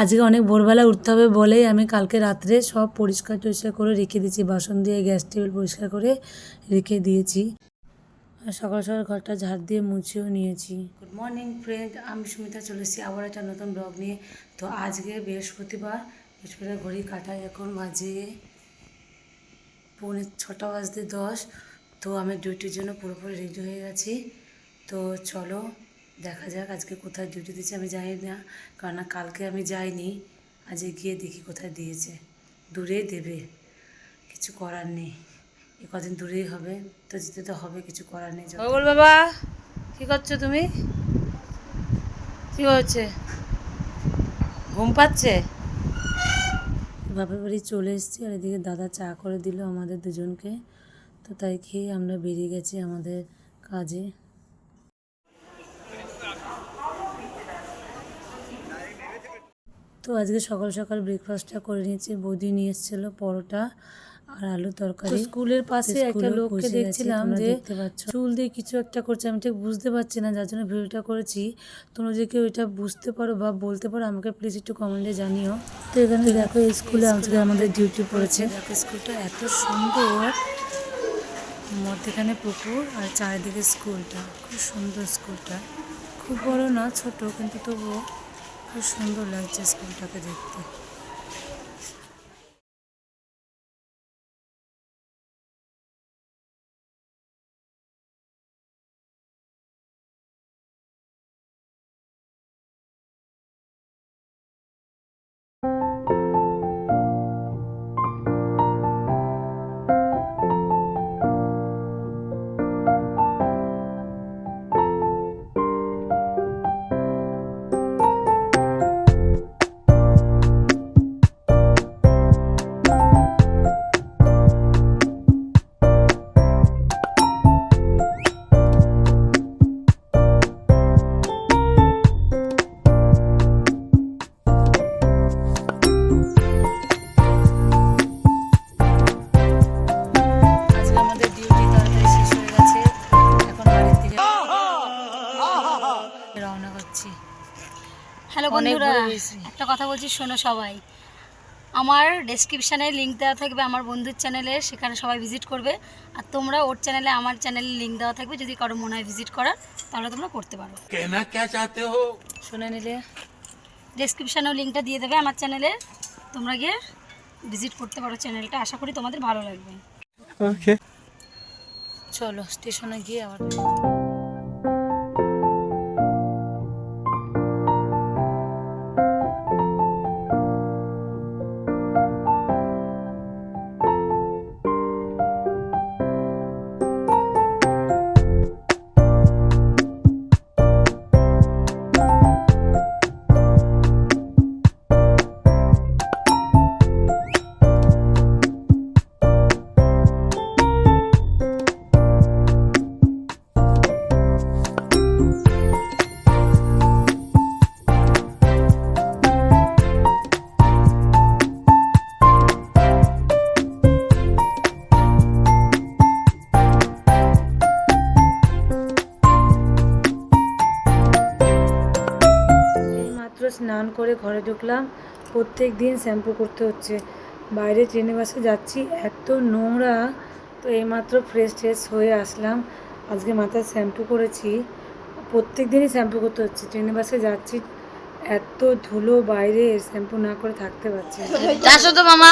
আজকে অনেক ভোরবেলা উঠতে হবে বলেই আমি কালকে রাত্রে সব পরিষ্কার টরিষ্কার করে রেখে দিয়েছি, বাসন দিয়ে গ্যাস টেবিল পরিষ্কার করে রেখে দিয়েছি। আর সকাল সকাল ঘরটা ঝাড় দিয়ে মুছেও নিয়েছি। গুড মর্নিং ফ্রেন্ড, আমি সুমিতা চলে এসেছি আবার একটা নতুন ব্লগ নিয়ে। তো আজকে বৃহস্পতিবার ঘড়ি কাটায় এখন বাজে 6:10। তো আমি ডিউটির জন্য পুরোপুরি রেডি হয়ে গেছি। তো চলো দেখা যাক আজকে কোথায় ডিউটি দিয়েছে, আমি জানি না, কারণ কালকে আমি যাইনি। আজকে গিয়ে দেখি কোথায় দিয়েছে। দূরে দেবে, কিছু করার নেই, এ কদিন দূরেই হবে, তো যেতে তো হবে, কিছু করার নেই। বল বাবা, কী করছো তুমি? কী হচ্ছে, ঘুম পাচ্ছে? বাপের বাড়ি চলে এসেছি, আর এদিকে দাদা চা করে দিল আমাদের দুজনকে। তো তাই খেয়ে আমরা বেরিয়ে গেছি আমাদের কাজে। তো আজকে সকাল সকাল ব্রেকফাস্টটা করে নিয়েছি। বৌদি নিয়ে এসেছিলো পরোটা আর আলু তরকারি। স্কুলের পাশে একটা লোককে দেখছিলাম যে চুল দিয়ে কিছু একটা করছে, আমি ঠিক বুঝতে পারছি না, যার জন্য ভিডিওটা করেছি। তোমরা যদি কেউ এটা বুঝতে পারো বা বলতে পারো আমাকে প্লিজ একটু কমেন্টে জানিও। তো এখানে দেখো এই স্কুলে আজকে আমাদের ডিউটি পড়েছে। দেখো স্কুলটা এত সুন্দর, মধ্যেখানে পুকুর আর চারিদিকে স্কুলটা, খুব সুন্দর স্কুলটা। খুব বড় না, ছোট, কিন্তু তবুও খুব সুন্দর লাগছে স্কুলটাকে দেখতে। হ্যালো বন্ধুরা, একটা কথা বলছি, শোনো সবাই। আমার ডেসক্রিপশানে লিঙ্ক দেওয়া থাকবে আমার বন্ধুর চ্যানেলে, সেখানে সবাই ভিজিট করবে। আর তোমরা ওর চ্যানেলে আমার চ্যানেলে লিঙ্ক দেওয়া থাকবে, যদি কারো মনে হয় ভিজিট করার তাহলে তোমরা করতে পারো। कहना क्या चाहते हो? শুনে নিলে ডেসক্রিপশানেও লিঙ্কটা দিয়ে দেবে আমার চ্যানেলে, তোমরা গিয়ে ভিজিট করতে পারো চ্যানেলটা। আশা করি তোমাদের ভালো লাগবে। ওকে, চলো স্টেশনে গিয়ে আবার। স্নান করে ঘরে ঢুকলাম। প্রত্যেক দিন শ্যাম্পু করতে হচ্ছে, বাইরে ট্রেনে বাসে যাচ্ছি, এত নোংরা। তো এইমাত্র ফ্রেশ হয়ে আসলাম, আজকে মাথায় শ্যাম্পু করেছি। প্রত্যেক দিনই শ্যাম্পু করতে হচ্ছে, ট্রেনে বাসে যাচ্ছি, এত ধুলো বাইরে, শ্যাম্পু না করে থাকতে পারছি না। আসো তো মামা।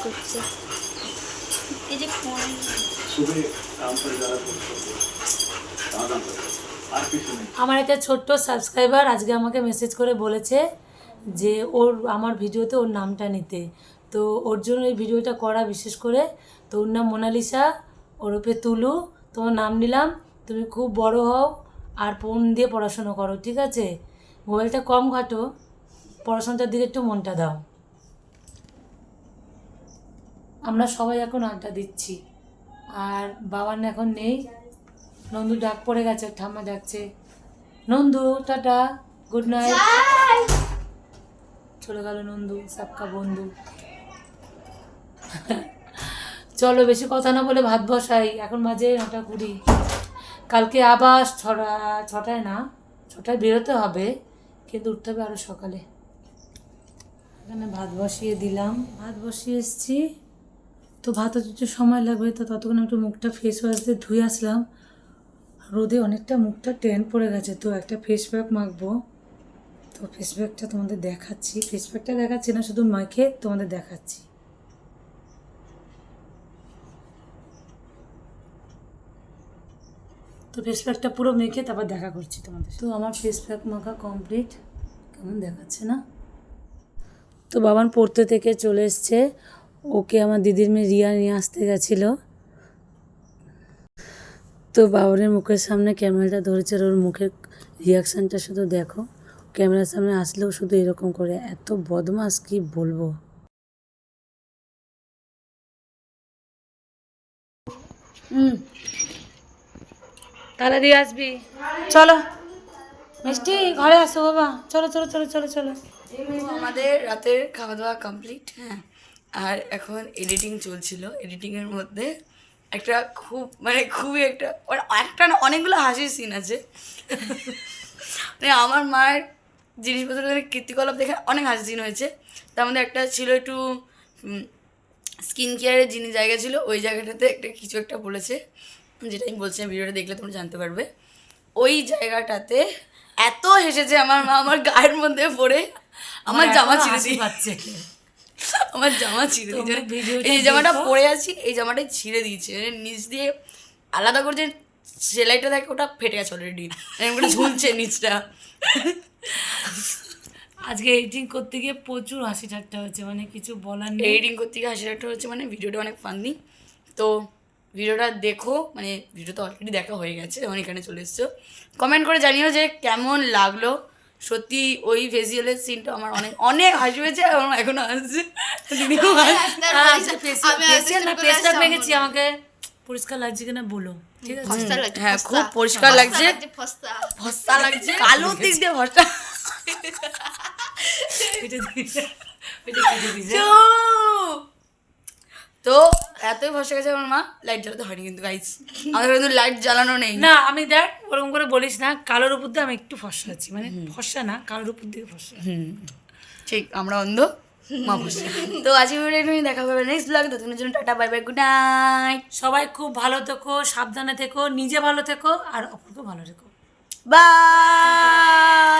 করছে এই যে আমার একটা ছোট্ট সাবস্ক্রাইবার আজকে আমাকে মেসেজ করে বলেছে যে আমার ভিডিওতে ওর নামটা নিতে। তো ওর জন্য এই ভিডিওটা করা বিশেষ করে। তো ওর নাম মোনালিসা, ওরূপে তুলু। তোমার নাম নিলাম, তুমি খুব বড় হও আর ফোন দিয়ে পড়াশোনা করো, ঠিক আছে? মোবাইলটা কম ঘাটো, পড়াশোনাটার দিকে একটু মনটা দাও। আমরা সবাই এখন আড্ডা দিচ্ছি, আর বাবার এখন নেই। নন্দু ডাক পড়ে গেছে, ঠাম্মা ডাকছে, নন্দু টাটা, গুড নাইট। চলে গেল নন্দু, সবকা বন্ধু। চলো বেশি কথা না বলে ভাত বসাই, এখন বাজে 9:20। কালকে আবার ছটায় না, 6টায় বেরোতে হবে, কিন্তু উঠতে হবে আরও সকালে। এখানে ভাত বসিয়ে দিলাম, ভাত বসিয়ে এসেছি। তো ভাত হতে সময় লাগবে, তো ততক্ষণ একটু মুখটা ফেস ওয়াশ দিয়ে ধুয়ে আসলাম। রোদে অনেকটা মুখটা ট্যান পড়ে গেছে, তো একটা ফেস প্যাক মাখবো। তো ফেস প্যাকটা তোমাদের দেখাচ্ছি, ফেস প্যাকটা দেখাচ্ছি না, শুধু মাখে তোমাদের দেখাচ্ছি। তো ফেস প্যাকটা পুরো মেখে তারপর দেখা করছি তোমাদের। তো আমার ফেস প্যাক মাখা কমপ্লিট, কেমন দেখাচ্ছে না? তো বাবান পড়তে থেকে চলে এসছে, ওকে আমার দিদির মেয়ে রিয়া নিয়ে আসতে গেছিলো। তো বাবানের মুখের সামনে ক্যামেরাটা ধরেছে, ওর মুখের রিয়াকশানটা শুধু দেখো। ক্যামেরার সামনে আসলেও শুধু এরকম করে, এত বদমাস কি বলবো। তাহলে দিয়ে আসবি, চলো মিষ্টি ঘরে আসো বাবা, চলো চলো চলো চলো চলো। আমাদের রাতের খাওয়া দাওয়া কমপ্লিট। হ্যাঁ, আর এখন এডিটিং চলছিল। এডিটিংয়ের মধ্যে একটা খুবই একটা না, অনেকগুলো হাসির সিন আছে। মানে আমার মায়ের জিনিসপত্র কীর্তিকলাপ দেখে অনেক হাসি সিন হয়েছে। তার মধ্যে একটা ছিল একটু স্কিন কেয়ারের জায়গা ছিল, ওই জায়গাটাতে কিছু একটা বলেছে, যেটা আমি বলছি, ভিডিওটা দেখলে তোমরা জানতে পারবে। ওই জায়গাটাতে এত হেসেছে আমার মা, আমার গায়ের মধ্যে পড়ে আমার জামা ছিঁড়ে দিয়ে পাচ্ছে, আমার জামা ছিঁড়ে দিয়েছে। এই জামাটা পরে আছি, এই জামাটাই ছিঁড়ে দিয়েছে, নিচ দিয়ে আলাদা করে যে সেলাইটা থাকে ওটা ফেটে গেছে অলরেডি, এরকম ঝুলছে নিচটা। আজকে এডিটিং করতে গিয়ে প্রচুর হাসি ঠাট্টা হচ্ছে, মানে কিছু বলার নেই। এডিটিং করতে গিয়ে হাসি ঠাট্টা হচ্ছে, মানে ভিডিওটা অনেক ফানি। তো ভিডিওটা দেখো, মানে ভিডিও তো অলরেডি দেখা হয়ে গেছে, যখন এখানে চলে এসছো। কমেন্ট করে জানিও যে কেমন লাগলো। সত্যি ওই ফেসিয়ালের সিনটা আমার অনেক অনেক হাসি হয়েছে, এবং এখনো আসছে। ফেসটা ভেঙেছি, আমাকে পরিষ্কার লাগছে কিনা বলো, ঠিক আছে? হ্যাঁ, খুব পরিষ্কার লাগছে, ফস্তা লাগছে, কালো দিক দিয়ে ফস্তা। তো এতই ফসে গেছে আমার মা, লাইট জ্বালাতে হয়নি কিন্তু গাইস, আমাদের কিন্তু লাইট জ্বালানো নেই। না আমি দেখ ওরকম করে বলিস না, কালোর উপর দিয়ে আমি একটু ফর্সা আছি, মানে ফর্সা না, কালোর উপর দিয়ে ফর্সা। ঠিক, আমরা অন্ধ, মা ফসে। তো আজকে ভিডিও দেখা হবে নেক্সট ব্লগে, ততক্ষণের জন্য tata, bye bye, good night. সবাই খুব ভালো থেকো, সাবধানে থেকো, নিজে ভালো থেকো, আর অপরকেও ভালো থেকো। বাই।